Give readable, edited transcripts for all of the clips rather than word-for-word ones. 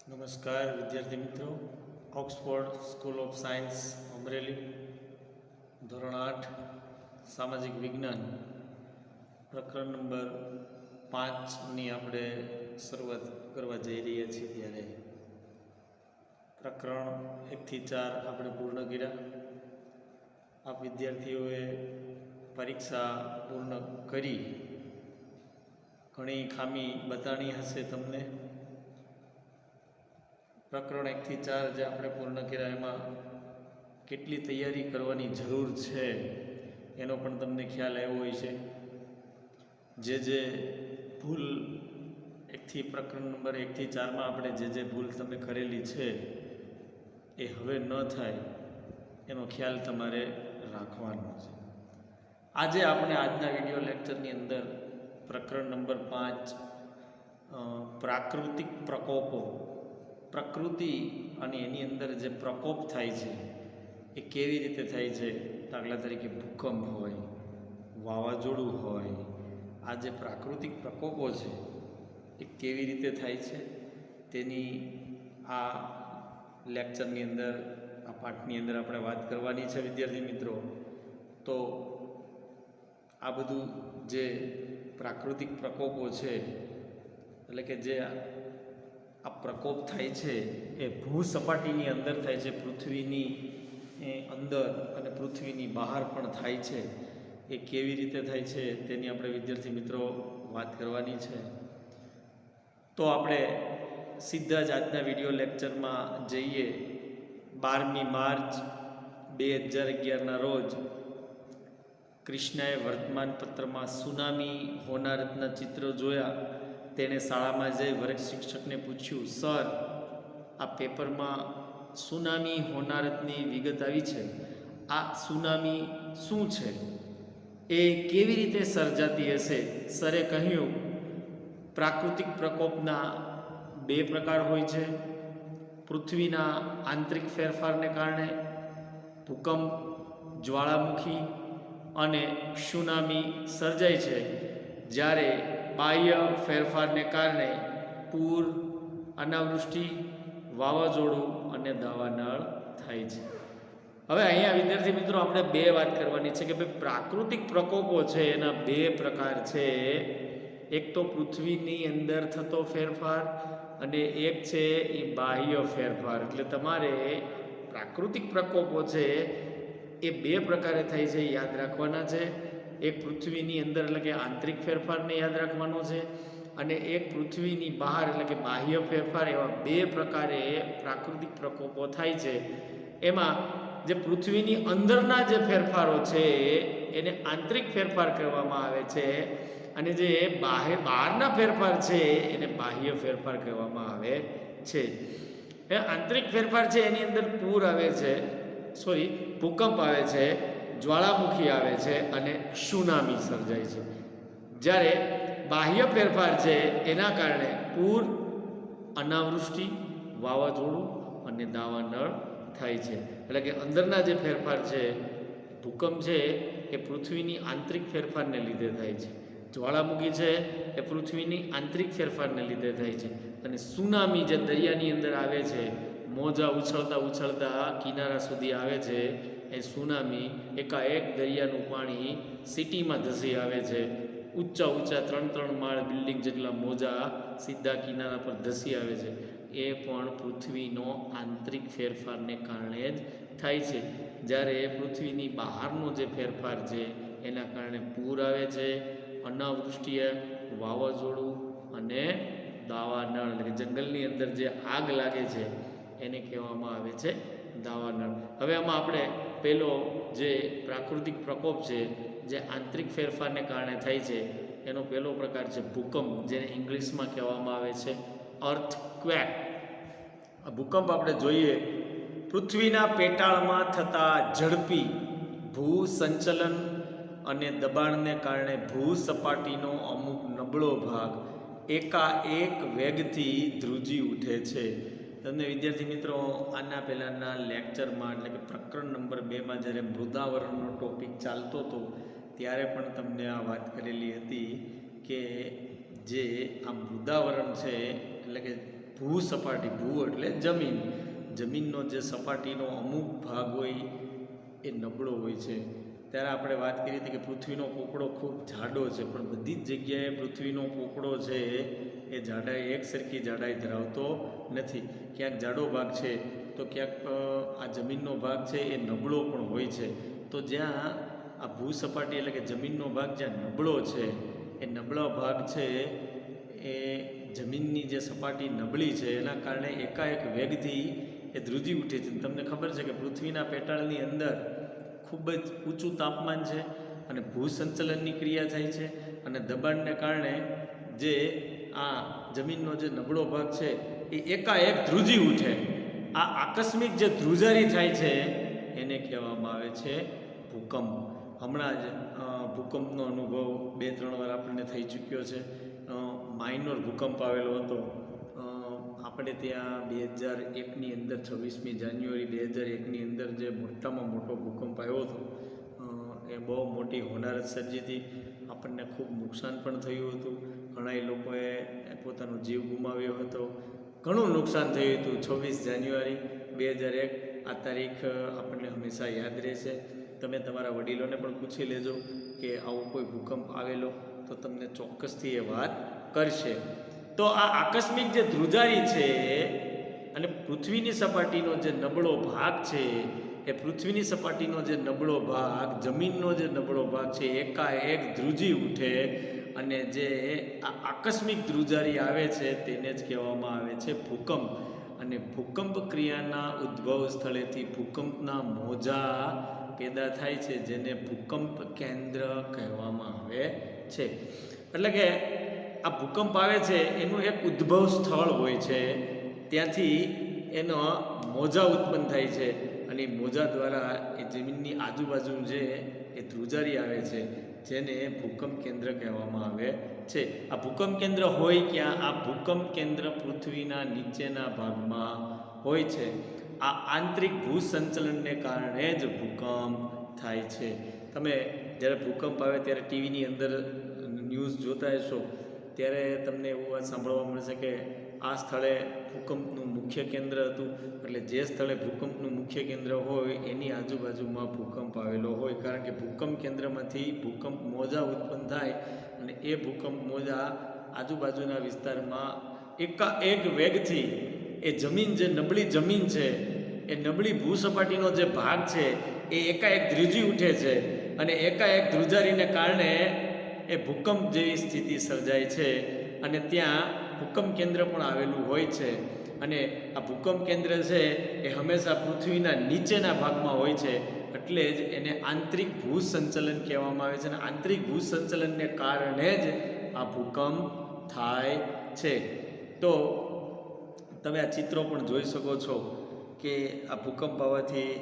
નમસ્કાર વિદ્યાર્થી મિત્રો, Oxford school of science Amreli, ધોરણ 8 સામાજિક વિજ્ઞાન પ્રકરણ નંબર 5ની આપણે શરૂઆત કરવા જઈ રહ્યા છીએ. ત્યારે પ્રકરણ 1 થી 4 આપણે પૂર્ણ કર્યા. આપ વિદ્યાર્થીઓએ પરીક્ષા પૂર્ણ કરી ઘણી ખામી બતાણી હશે તમને. પ્રકરણ 1 થી 4 જે આપણે પૂર્ણ કર્યા એમાં કેટલી તૈયારી કરવાની જરૂર છે એનો પણ તમને ખ્યાલ આવ્યો હોય છે. જે ભૂલ પ્રકરણ નંબર 1 થી 4માં આપણે જે ભૂલ તમે કરેલી છે એ હવે ન થાય એનો ખ્યાલ તમારે રાખવાનો છે. આજે આપણે આજના વિડીયો લેક્ચરની અંદર પ્રકરણ નંબર 5 પ્રાકૃતિક પ્રકોપો, પ્રકૃતિ અને એની અંદર જે પ્રકોપ થાય છે એ કેવી રીતે થાય છે, દાખલા તરીકે ભૂકંપ હોય, વાવાઝોડું હોય, આ જે પ્રાકૃતિક પ્રકોપો છે એ કેવી રીતે થાય છે તેની આ લેક્ચરની અંદર, આ પાઠની અંદર આપણે વાત કરવાની છે વિદ્યાર્થી મિત્રો. તો આ બધું જે પ્રાકૃતિક પ્રકોપો છે, એટલે કે જે આ પ્રકોપ થાય છે એ ભૂસપાટીની અંદર થાય છે, પૃથ્વીની અંદર અને પૃથ્વીની બહાર પણ થાય છે. એ કેવી રીતે થાય છે તેની આપણે વિદ્યાર્થી મિત્રો વાત કરવાની છે. તો આપણે સીધા જ આજના વિડીયો લેક્ચરમાં જઈએ. 12મી માર્ચ 2011ના રોજ કૃષ્ણાએ વર્તમાનપત્રમાં સુનામી હોનારતના ચિત્રો જોયા. તેણે શાળામાં જઈ વર્ગ શિક્ષકને પૂછ્યું, સર, આ પેપરમાં સુનામી હોનારતની વિગત આવી છે, આ સુનામી શું છે, એ કેવી રીતે સર્જાતી હશે? સરે કહ્યું, પ્રાકૃતિક પ્રકોપના 2 પ્રકાર હોય છે. પૃથ્વીના આંતરિક ફેરફારને કારણે ભૂકંપ, જ્વાળામુખી અને સુનામી સર્જાય છે, જ્યારે બાહ્ય ફેરફારને કારણે પૂર, અનાવૃષ્ટિ, વાવાઝોડું અને દાવાનળ થાય છે. હવે અહીંયા વિદ્યાર્થી મિત્રો આપણે 2 વાત કરવાની છે કે ભાઈ પ્રાકૃતિક પ્રકોપો છે એના 2 પ્રકાર છે. એક તો પૃથ્વીની અંદર થતો ફેરફાર અને એક છે એ બાહ્ય ફેરફાર. એટલે તમારે પ્રાકૃતિક પ્રકોપો છે એ 2 પ્રકારે થાય છે, યાદ રાખવાના છે. એક પૃથ્વીની અંદર એટલે કે આંતરિક ફેરફારને યાદ રાખવાનો છે, અને એક પૃથ્વીની બહાર એટલે કે બાહ્ય ફેરફાર. એવા 2 પ્રકારે પ્રાકૃતિક પ્રકોપો થાય છે. એમાં જે પૃથ્વીની અંદરના જે ફેરફારો છે એને આંતરિક ફેરફાર કહેવામાં આવે છે, અને જે બહારના ફેરફાર છે એને બાહ્ય ફેરફાર કહેવામાં આવે છે. એ આંતરિક ફેરફાર છે એની અંદર પૂર આવે છે, ભૂકંપ આવે છે, જ્વાળામુખી આવે છે અને સુનામી સર્જાય છે. જ્યારે બાહ્ય ફેરફાર છે એના કારણે પૂર, અનાવૃષ્ટિ, વાવાઝોડું અને દાવાનળ થાય છે. એટલે કે અંદરના જે ફેરફાર છે, ભૂકંપ છે એ પૃથ્વીની આંતરિક ફેરફારને લીધે થાય છે, જ્વાળામુખી છે એ પૃથ્વીની આંતરિક ફેરફારને લીધે થાય છે, અને સુનામી જે દરિયાની અંદર આવે છે, મોજા ઉછળતા ઉછળતા કિનારા સુધી આવે છે, એ સુનામી એકાએક દરિયાનું પાણી સિટીમાં ધસી આવે છે. ઊંચા 3 માળ બિલ્ડિંગ જેટલા મોજા સીધા કિનારા પર ધસી આવે છે. એ પણ પૃથ્વીનો આંતરિક ફેરફારને કારણે જ થાય છે. જ્યારે પૃથ્વીની બહારનો જે ફેરફાર છે એના કારણે પૂર આવે છે, અનાવૃષ્ટિ, વાવાઝોડું અને દાવાનળ. એટલે કે જંગલની અંદર જે આગ લાગે છે એને કહેવામાં આવે છે દાવાનળ. હવે આમાં આપણે પહેલો જે પ્રાકૃતિક પ્રકોપ છે જે આંતરિક ફેરફારને કારણે થાય છે એનો પહેલો પ્રકાર છે ભૂકંપ, જેને ઇંગ્લિશમાં કહેવામાં આવે છે અર્થક્વેક. આ ભૂકંપ આપણે જોઈએ, પૃથ્વીના પેટાળમાં થતા ઝડપી ભૂસંચલન અને દબાણને કારણે ભૂસપાટીનો અમુક નબળો ભાગ એકાએક વેગથી ધ્રુજી ઉઠે છે. તમને વિદ્યાર્થી મિત્રો આના પહેલાંના લેક્ચરમાં એટલે કે પ્રકરણ નંબર 2માં જ્યારે મૃદાવરણનો ટોપિક ચાલતો હતો ત્યારે પણ તમને આ વાત કરેલી હતી કે જે આ મૃદાવરણ છે એટલે કે ભૂસપાટી, ભૂ એટલે જમીન, જમીનનો જે સપાટીનો અમુક ભાગ હોય એ નબળો હોય છે. ત્યારે આપણે વાત કરી હતી કે પૃથ્વીનો પોપડો ખૂબ જાડો છે, પણ બધી જ જગ્યાએ પૃથ્વીનો પોપડો છે એ જાડાઈ એક સરખી જાડાઈ ધરાવતો નથી. ક્યાંક જાડો ભાગ છે તો ક્યાંક આ જમીનનો ભાગ છે એ નબળો પણ હોય છે. તો જ્યાં આ ભૂસપાટી એટલે કે જમીનનો ભાગ જ્યાં નબળો છે, એ નબળો ભાગ છે એ જમીનની જે સપાટી નબળી છે એના કારણે એકાએક વેગથી એ ધ્રુજી ઉઠે છે. તમને ખબર છે કે પૃથ્વીના પેટાળની અંદર ખૂબ જ ઊંચું તાપમાન છે અને ભૂસંચલનની ક્રિયા થાય છે, અને દબાણને કારણે જે આ જમીનનો જે નબળો ભાગ છે એ એકાએક ધ્રુજી ઉઠે. આ આકસ્મિક જે ધ્રુજારી થાય છે એને કહેવામાં આવે છે ભૂકંપ. હમણાં જ ભૂકંપનો અનુભવ 2-3 વાર આપણને થઈ ચૂક્યો છે. માઇનોર ભૂકંપ આવેલો હતો આપણે ત્યાં 2001ની અંદર 26મી જાન્યુઆરી 2001ની અંદર જે મોટામાં મોટો ભૂકંપ આવ્યો હતો એ બહુ મોટી હોનારત સર્જી હતી. આપણને ખૂબ નુકસાન પણ થયું હતું. ઘણા લોકોએ પોતાનો જીવ ગુમાવ્યો હતો. ઘણું નુકસાન થયું હતું. 26 જાન્યુઆરી 2001 આ તારીખ આપણને હંમેશા યાદ રહેશે. તમે તમારા વડીલોને પણ પૂછી લેજો કે આવો કોઈ ભૂકંપ આવેલો તો તમને ચોક્કસથી એ વાત કરશે. તો આ આકસ્મિક જે ધ્રુજારી છે અને પૃથ્વીની સપાટીનો જે નબળો ભાગ છે, એ પૃથ્વીની સપાટીનો જે નબળો ભાગ, જમીનનો જે નબળો ભાગ છે એકાએક ધ્રુજી ઉઠે, અને જે આ આકસ્મિક ધ્રુજારી આવે છે તેને જ કહેવામાં આવે છે ભૂકંપ. અને ભૂકંપ ક્રિયાના ઉદ્ભવ સ્થળેથી ભૂકંપના મોજા પેદા થાય છે, જેને ભૂકંપ કેન્દ્ર કહેવામાં આવે છે. એટલે કે આ ભૂકંપ આવે છે એનું એક ઉદ્ભવ સ્થળ હોય છે, ત્યાંથી એનો મોજા ઉત્પન્ન થાય છે, અને મોજા દ્વારા એ જમીનની આજુબાજુ જે એ ધ્રુજારી આવે છે જેને ભૂકંપ કેન્દ્ર કહેવામાં આવે છે. આ ભૂકંપ કેન્દ્ર હોય ક્યાં? આ ભૂકંપ કેન્દ્ર પૃથ્વીના નીચેના ભાગમાં હોય છે. આ આંતરિક ભૂસંચલનને કારણે જ ભૂકંપ થાય છે. તમે જ્યારે ભૂકંપ આવે ત્યારે ટીવીની અંદર ન્યૂઝ જોતા હશો ત્યારે તમને એવું વાત સાંભળવા મળશે કે આ સ્થળે ભૂકંપનું મુખ્ય કેન્દ્ર હતું. એટલે જે સ્થળે ભૂકંપનું મુખ્ય કેન્દ્ર હોય એની આજુબાજુમાં ભૂકંપ આવેલો હોય, કારણ કે ભૂકંપ કેન્દ્રમાંથી ભૂકંપ મોજા ઉત્પન્ન થાય, અને એ ભૂકંપ મોજા આજુબાજુના વિસ્તારમાં એકાએક વેગથી એ જમીન, જે નબળી જમીન છે, એ નબળી ભૂસપાટીનો જે ભાગ છે એ એકાએક ધ્રુજી ઉઠે છે, અને એકાએક ધ્રુજારીને કારણે એ ભૂકંપ જેવી સ્થિતિ સર્જાય છે. અને ત્યાં ભૂકંપ કેન્દ્ર પણ આવેલું હોય છે. અને આ ભૂકંપ કેન્દ્ર છે એ હંમેશા પૃથ્વીના નીચેના ભાગમાં હોય છે, એટલે જ એને આંતરિક ભૂસંચલન કહેવામાં આવે છે. અને આંતરિક ભૂસંચલનને કારણે જ આ ભૂકંપ થાય છે. તો તમે આ ચિત્રો પણ જોઈ શકો છો કે આ ભૂકંપ આવવાથી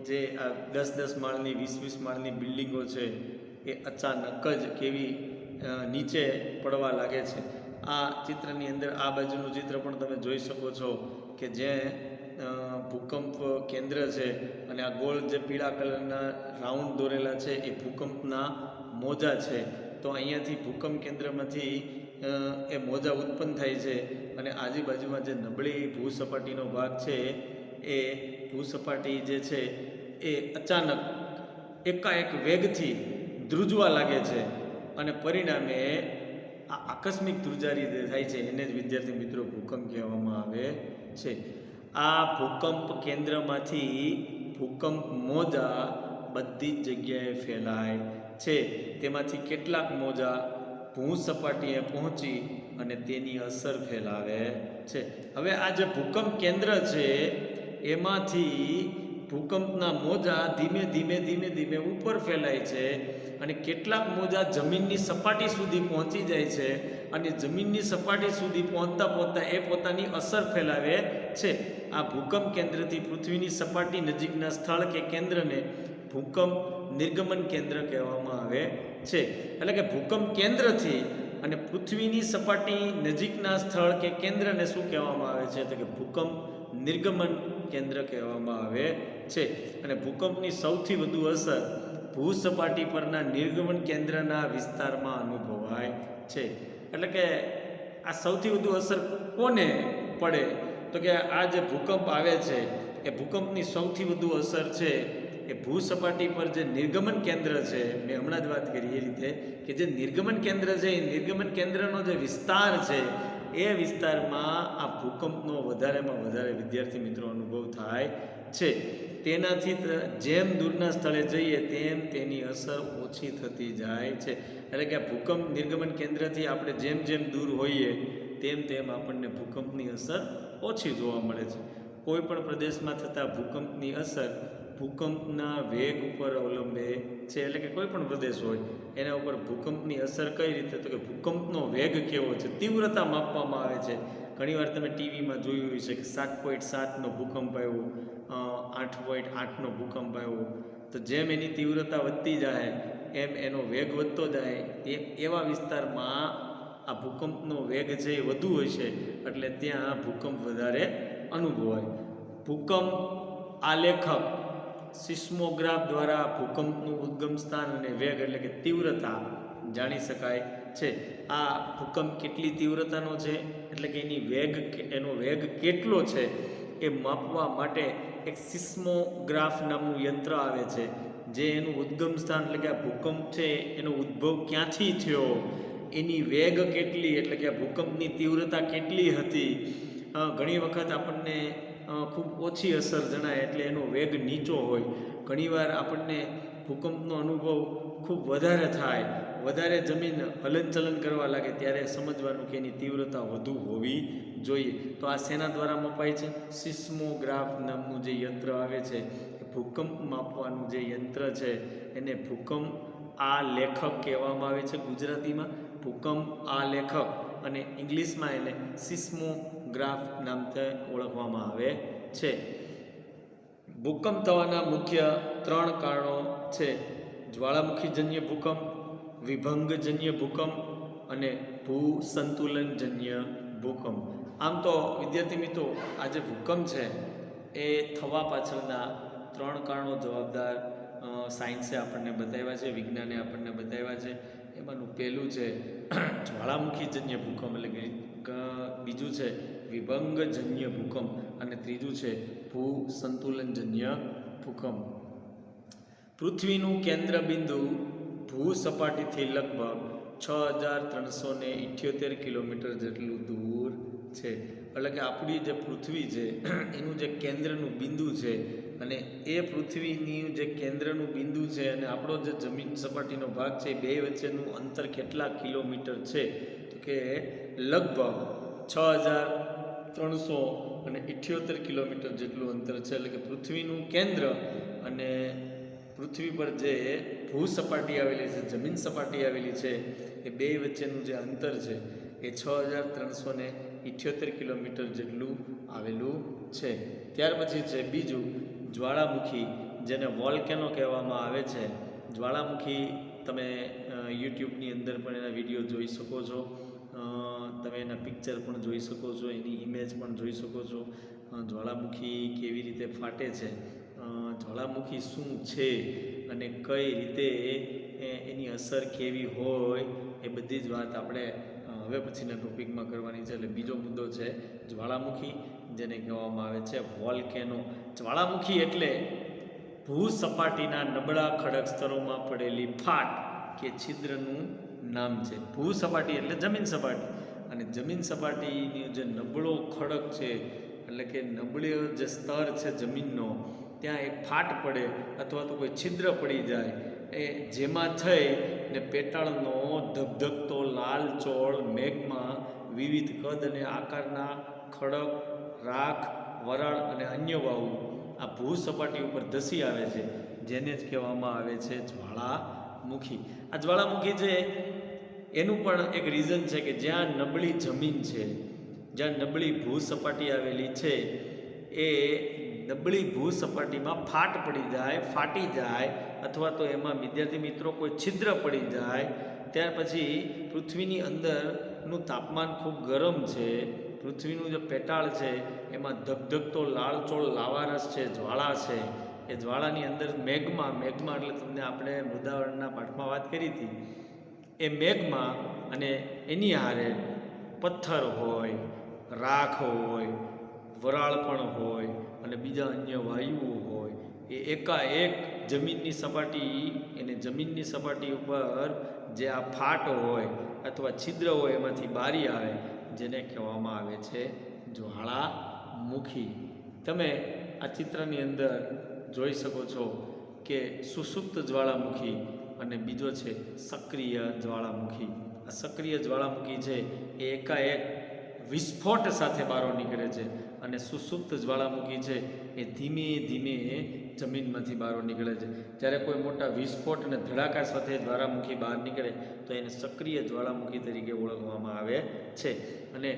જે આ 10-10 માળની 20-20 માળની બિલ્ડિંગો છે એ અચાનક જ કેવી નીચે પડવા લાગે છે. આ ચિત્રની અંદર આ બાજુનું ચિત્ર પણ તમે જોઈ શકો છો કે જે ભૂકંપ કેન્દ્ર છે, અને આ ગોળ જે પીળા કલરના રાઉન્ડ દોરેલા છે એ ભૂકંપના મોજા છે. તો અહીંયાથી ભૂકંપ કેન્દ્રમાંથી એ મોજા ઉત્પન્ન થાય છે, અને આજુબાજુમાં જે નબળી ભૂસપાટીનો ભાગ છે એ ભૂસપાટી જે છે એ અચાનક એકાએક વેગથી ધ્રુજવા લાગે છે, અને પરિણામે આ આકસ્મિક ધ્રુજારી જે થાય છે એને જ વિદ્યાર્થી મિત્રો ભૂકંપ કહેવામાં આવે છે. આ ભૂકંપ કેન્દ્રમાંથી ભૂકંપ મોજા બધી જ જગ્યાએ ફેલાય છે. તેમાંથી કેટલાક મોજા ભૂસપાટીએ પહોંચી અને તેની અસર ફેલાવે છે. હવે આ જે ભૂકંપ કેન્દ્ર છે એમાંથી ભૂકંપના મોજા ધીમે ધીમે ઉપર ફેલાય છે, અને કેટલાક મોજા જમીનની સપાટી સુધી પહોંચી જાય છે, અને જમીનની સપાટી સુધી પહોંચતા એ પોતાની અસર ફેલાવે છે. આ ભૂકંપ કેન્દ્રથી પૃથ્વીની સપાટી નજીકના સ્થળ કે કેન્દ્રને ભૂકંપ નિર્ગમન કેન્દ્ર કહેવામાં આવે છે. એટલે કે ભૂકંપ કેન્દ્રથી અને પૃથ્વીની સપાટી નજીકના સ્થળ કે કેન્દ્રને શું કહેવામાં આવે છે? તો કે ભૂકંપ નિર્ગમન કેન્દ્ર કહેવામાં આવે છે. અને ભૂકંપની સૌથી વધુ અસર ભૂસપાટી પરના નિર્ગમન કેન્દ્રના વિસ્તારમાં અનુભવાય છે. એટલે કે આ સૌથી વધુ અસર કોને પડે તો કે આ જે ભૂકંપ આવે છે એ ભૂકંપની સૌથી વધુ અસર છે એ ભૂસપાટી પર જે નિર્ગમન કેન્દ્ર છે, મેં હમણાં જ વાત કરી એ રીતે કે જે નિર્ગમન કેન્દ્ર છે એ નિર્ગમન કેન્દ્રનો જે વિસ્તાર છે એ વિસ્તારમાં આ ભૂકંપનો વધારેમાં વધારે વિદ્યાર્થી મિત્રો અનુભવ થાય છે. તેનાથી જેમ દૂરના સ્થળે જઈએ તેમ તેની અસર ઓછી થતી જાય છે. એટલે કે ભૂકંપ નિર્ગમન કેન્દ્રથી આપણે જેમ જેમ દૂર હોઈએ તેમ તેમ આપણને ભૂકંપની અસર ઓછી જોવા મળે છે. કોઈ પણ પ્રદેશમાં થતા ભૂકંપની અસર ભૂકંપના વેગ ઉપર અવલંબે છે. એટલે કે કોઈ પણ પ્રદેશ હોય એના ઉપર ભૂકંપની અસર કઈ રીતે, તો કે ભૂકંપનો વેગ કેવો છે, તીવ્રતા માપવામાં આવે છે. ઘણીવાર તમે ટીવીમાં જોયું હશે કે 7.7નો ભૂકંપ આવ્યો, 8.8નો ભૂકંપ આવ્યો. તો જેમ એની તીવ્રતા વધતી જાય એમ એનો વેગ વધતો જાય. એવા વિસ્તારમાં આ ભૂકંપનો વેગ છે એ વધુ હોય છે, એટલે ત્યાં ભૂકંપ વધારે અનુભવાય. ભૂકંપ આલેખક સિસ્મોગ્રાફ દ્વારા ભૂકંપનું ઉદ્ગમ સ્થાન અને વેગ એટલે કે તીવ્રતા જાણી શકાય છે. આ ભૂકંપ કેટલી તીવ્રતાનો છે એટલે કે એનો વેગ કેટલો છે એ માપવા માટે એક સિસ્મોગ્રાફ નામનું યંત્ર આવે છે, જે એનું ઉદ્ગમ સ્થાન એટલે કે આ ભૂકંપ છે એનો ઉદ્ભવ ક્યાંથી થયો, એની વેગ કેટલી એટલે કે આ ભૂકંપની તીવ્રતા કેટલી હતી. ઘણી વખત આપણને ખૂબ ઓછી અસર જણાય એટલે એનો વેગ નીચો હોય. ઘણીવાર આપણને ભૂકંપનો અનુભવ ખૂબ વધારે થાય, વધારે જમીન હલનચલન કરવા લાગે ત્યારે સમજવાનું કે એની તીવ્રતા વધુ હોવી જોઈએ. તો આ શેના દ્વારા મપાય છે? સિસ્મોગ્રાફ નામનું જે યંત્ર આવે છે, ભૂકંપ માપવાનું જે યંત્ર છે એને ભૂકંપ આલેખક કહેવામાં આવે છે ગુજરાતીમાં, ભૂકંપ આલેખક, અને ઇંગ્લિશમાં એને સિસ્મોગ્રાફ નામથી ઓળખવામાં આવે છે. ભૂકંપ થવાના મુખ્ય 3 કારણો છે: જ્વાળામુખીજન્ય ભૂકંપ, વિભંગજન્ય ભૂકંપ અને ભૂસંતુલનજન્ય ભૂકંપ. આમ તો વિદ્યાર્થી મિત્રો આ જે ભૂકંપ છે એ થવા પાછળના 3 કારણો જવાબદાર સાયન્સે આપણને બતાવ્યા છે, વિજ્ઞાને આપણને બતાવ્યા છે. એમાંનું પહેલું છે જ્વાળામુખીજન્ય ભૂકંપ, એટલે કે બીજું છે વિભંગજન્ય ભૂકંપ, અને ત્રીજું છે ભૂસંતુલનજન્ય ભૂકંપ. પૃથ્વીનું કેન્દ્ર બિંદુ ભૂસપાટીથી લગભગ 6378 કિલોમીટર જેટલું દૂર છે. એટલે કે આપણી જે પૃથ્વી છે એનું જે કેન્દ્રનું બિંદુ છે, અને એ પૃથ્વીની જે કેન્દ્રનું બિંદુ છે અને આપણો જે જમીન સપાટીનો ભાગ છે, બે વચ્ચેનું અંતર કેટલા કિલોમીટર છે? તો કે લગભગ 6378 કિલોમીટર જેટલું અંતર છે. એટલે કે પૃથ્વીનું કેન્દ્ર અને પૃથ્વી પર જે ભૂસપાટી આવેલી છે, જમીન સપાટી આવેલી છે, એ બે વચ્ચેનું જે અંતર છે એ 6378 કિલોમીટર જેટલું આવેલું છે. ત્યાર પછી છે બીજું જ્વાળામુખી, જેને વોલ્કેનો કહેવામાં આવે છે. જ્વાળામુખી તમે યુટ્યુબની અંદર પણ એના વિડીયો જોઈ શકો છો, તમે એના પિક્ચર પણ જોઈ શકો છો, એની ઇમેજ પણ જોઈ શકો છો. જ્વાળામુખી કેવી રીતે ફાટે છે, જ્વાળામુખી શું છે અને કઈ રીતે એની અસર કેવી હોય, એ બધી જ વાત આપણે હવે પછીના ટોપિકમાં કરવાની છે. એટલે બીજો મુદ્દો છે જ્વાળામુખી, જેને કહેવામાં આવે છે વોલ્કેનો. જ્વાળામુખી એટલે ભૂસપાટીના નબળા ખડક સ્તરોમાં પડેલી ફાટ કે છિદ્રનું નામ છે. ભૂસપાટી એટલે જમીન સપાટી, અને જમીન સપાટીની જે નબળો ખડક છે એટલે કે નબળો જે સ્તર છે જમીનનો, ત્યાં એક ફાટ પડે અથવા તો કોઈ છિદ્ર પડી જાય, એ જેમાં થઈ ને પેટાળનો ધગધગતો લાલચોળ મેઘમાં વિવિધ કદ અને આકારના ખડક, રાખ, વરાળ અને અન્ય વાયુ આ ભૂસપાટી ઉપર ધસી આવે છે, જેને જ કહેવામાં આવે છે જ્વાળામુખી. આ જ્વાળામુખી છે એનું પણ એક રીઝન છે કે જ્યાં નબળી જમીન છે, જ્યાં નબળી ભૂસપાટી આવેલી છે, એ નબળી ભૂસપાટીમાં ફાટ પડી જાય, ફાટી જાય, અથવા તો એમાં વિદ્યાર્થી મિત્રો કોઈ છિદ્ર પડી જાય, ત્યાર પછી પૃથ્વીની અંદરનું તાપમાન ખૂબ ગરમ છે, પૃથ્વીનું જે પેટાળ છે એમાં ધગધગતો લાળચોળ લાવારસ છે, જ્વાળા છે, એ જ્વાળાની અંદર મેગ્મા એટલે તમને આપણે મૃદાવરણના પાઠમાં વાત કરી હતી, એ મેગ્મા અને એની હારે પથ્થર હોય, રાખ હોય, વરાળ પણ હોય અને બીજા અન્ય વાયુઓ હોય, એ એકાએક જમીનની સપાટી એને જમીનની સપાટી ઉપર જે આ ફાટ હોય અથવા છિદ્ર હોય એમાંથી બારી આવે, જેને કહેવામાં આવે છે જ્વાળામુખી. તમે આ ચિત્રની અંદર જોઈ શકો છો કે સુષુપ્ત જ્વાળામુખી અને બીજો છે સક્રિય જ્વાળામુખી. આ સક્રિય જ્વાળામુખી છે એ એકાએક વિસ્ફોટ સાથે બહાર નીકળે છે અને સુષુપ્ત જ્વાળામુખી છે એ ધીમે ધીમે જમીનમાંથી બહાર નીકળે છે. જ્યારે કોઈ મોટા વિસ્ફોટ અને ધડાકા સાથે જ્વાળામુખી બહાર નીકળે તો એને સક્રિય જ્વાળામુખી તરીકે ઓળખવામાં આવે છે. અને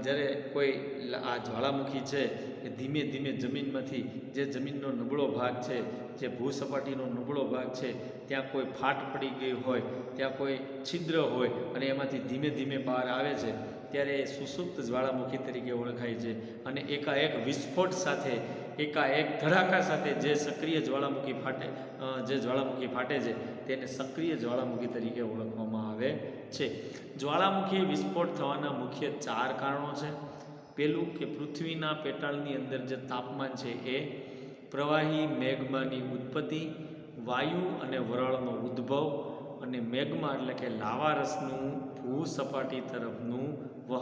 જ્યારે કોઈ આ જ્વાળામુખી છે એ ધીમે ધીમે જમીનમાંથી, જે જમીનનો નબળો ભાગ છે, જે ભૂસપાટીનો નબળો ભાગ છે, ત્યાં કોઈ ફાટ પડી ગઈ હોય, ત્યાં કોઈ છિદ્ર હોય અને એમાંથી ધીમે ધીમે બહાર આવે છે, ત્યારે એ સુષુપ્ત જ્વાળામુખી તરીકે ઓળખાય છે. અને એકાએક વિસ્ફોટ સાથે, એકાએક ધડાકા સાથે જે સક્રિય જ્વાળામુખી ફાટે છે તેને સક્રિય જ્વાળામુખી તરીકે ઓળખવામાં આવે છે. જ્વાળામુખી વિસ્ફોટ થવાના મુખ્ય 4 કારણો છે. પહેલું કે પૃથ્વીના પેટાળની અંદર જે તાપમાન છે એ, પ્રવાહી મેગ્માની ઉત્પત્તિ, વાયુ અને વરાળનો ઉદ્ભવ અને મેગ્મા એટલે કે લાવા રસનું ભૂસપાટી તરફનું વહન.